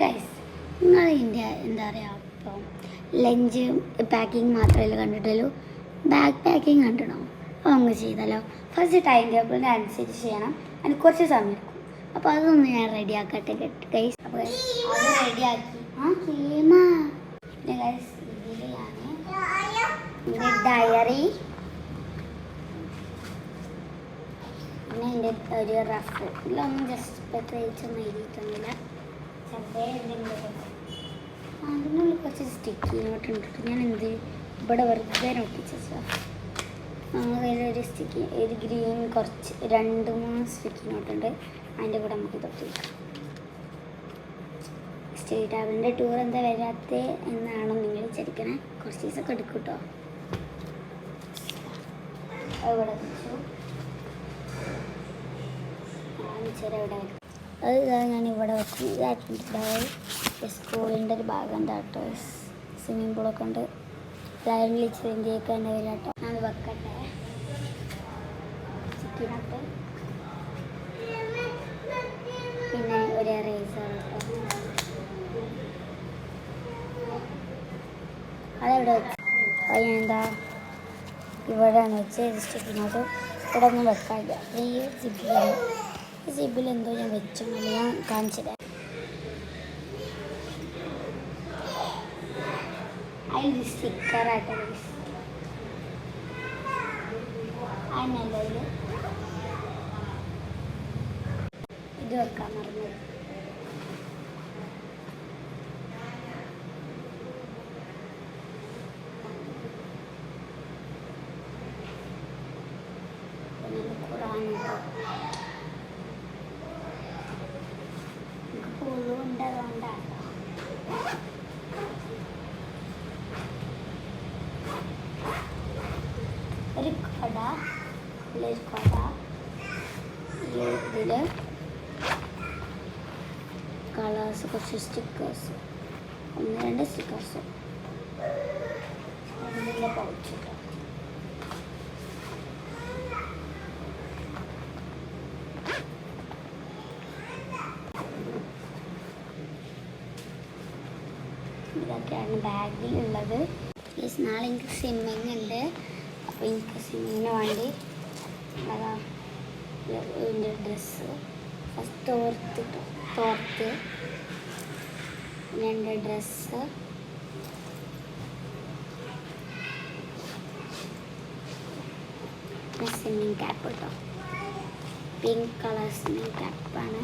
Guys, നിങ്ങൾ ഇതിൻ്റെ എന്താ പറയുക, ഇപ്പം ലഞ്ച് പാക്കിങ് മാത്രമല്ല കണ്ടിട്ടുള്ളൂ, ബാഗ് പാക്കിങ് കണ്ടിടണം. അപ്പോൾ നമുക്ക് ചെയ്താലോ. ഫസ്റ്റ് ടൈം ടേബിളിൻ്റെ അനുസരിച്ച് ചെയ്യണം. അതിന് കുറച്ച് സമയം എടുക്കും. അപ്പോൾ അതൊന്ന് ഞാൻ റെഡിയാക്കട്ടെ ഗൈസ്. അപ്പോൾ അത് റെഡിയാക്കി പിന്നെ ഗൈസ് ഇതിൽ ഞാൻ എൻ്റെ ഡയറി, പിന്നെ എൻ്റെ ഒരു റഫ്, ഇതിലൊന്നും ജസ്റ്റ് പ്രത്യേകിച്ചൊന്നും എഴുതിയിട്ടൊന്നുമില്ല. അതിനുള്ളിൽ കുറച്ച് സ്റ്റിക്കി നോട്ട് ഉണ്ട്. ഞാൻ ഇവിടെ വെറുതെ ഒട്ടിച്ചു. നമ്മുടെ കയ്യിലൊരു ഒരു ഗ്രീൻ കുറച്ച് 2-3 സ്റ്റിക്കി നോട്ടുണ്ട്. അതിൻ്റെ കൂടെ നമുക്ക് തൊട്ടിരിക്കാം. സ്റ്റേറ്റ് ട്രാവലിൻ്റെ ടൂർ എന്താ വരാത്തത് എന്നാണോ നിങ്ങൾ വിചാരിക്കണേ? കുറച്ച് ദിവസമൊക്കെ എടുക്കും കേട്ടോ. ഇവിടെ വെച്ചു ഇവിടെ വെക്കും. അത് ഞാൻ ഇവിടെ വെക്കും. ഇതായിട്ടുണ്ടാവും സ്കൂളിൻ്റെ ഒരു ഭാഗം കേട്ടോ. സ്വിമ്മിംഗ് പൂളൊക്കെ ഉണ്ട്. ലൈൻ വിളിച്ചതിൻ്റെയൊക്കെ തന്നെ വരും കേട്ടോ. ഞാൻ വെക്കട്ടെ. ചിക്കനൊക്കെ പിന്നെ ഒരു റേസർ കേട്ടോ. അതെവിടെ വെച്ച് അത് ഞാൻ എന്താ ഇവിടെയാണ് വെച്ച് ചിക്കനോട്ട് ഇവിടെ ഒന്നും വെക്കാനില്ല. ഈ സിബിലെന്തോ ഞാൻ വെച്ചു. ഞാൻ കാണിച്ചില്ല. അതിൽ സ്റ്റിക്കറായിട്ട് അതിനല്ല ഇത് വെക്കാൻ മറന്നത്. പുഴുണ്ടതുകൊണ്ടാണ്. ഒരു കൊട ഇതിൽ കളേഴ്സ്, കുറച്ച് സ്റ്റിക്കേഴ്സ്, 1-2 സ്റ്റിക്കേഴ്സ്, അതിൻ്റെ പൗച്ച്. ഇതൊക്കെയാണ് ബാഗിലുള്ളത്. നാളെ എനിക്ക് സ്വിമ്മിങ് ഉണ്ട്. അപ്പോൾ എനിക്ക് സ്വിമ്മിങ്ങിന് വേണ്ടി അതാ എൻ്റെ ഡ്രസ്സ് ഫസ്റ്റ് തോർത്ത് പിന്നെ എൻ്റെ ഡ്രസ്സ്, പിന്നെ സ്വിമ്മിങ് ക്യാപ്പ് കേട്ടോ. Pink colour swimming ക്യാപ്പാണ്.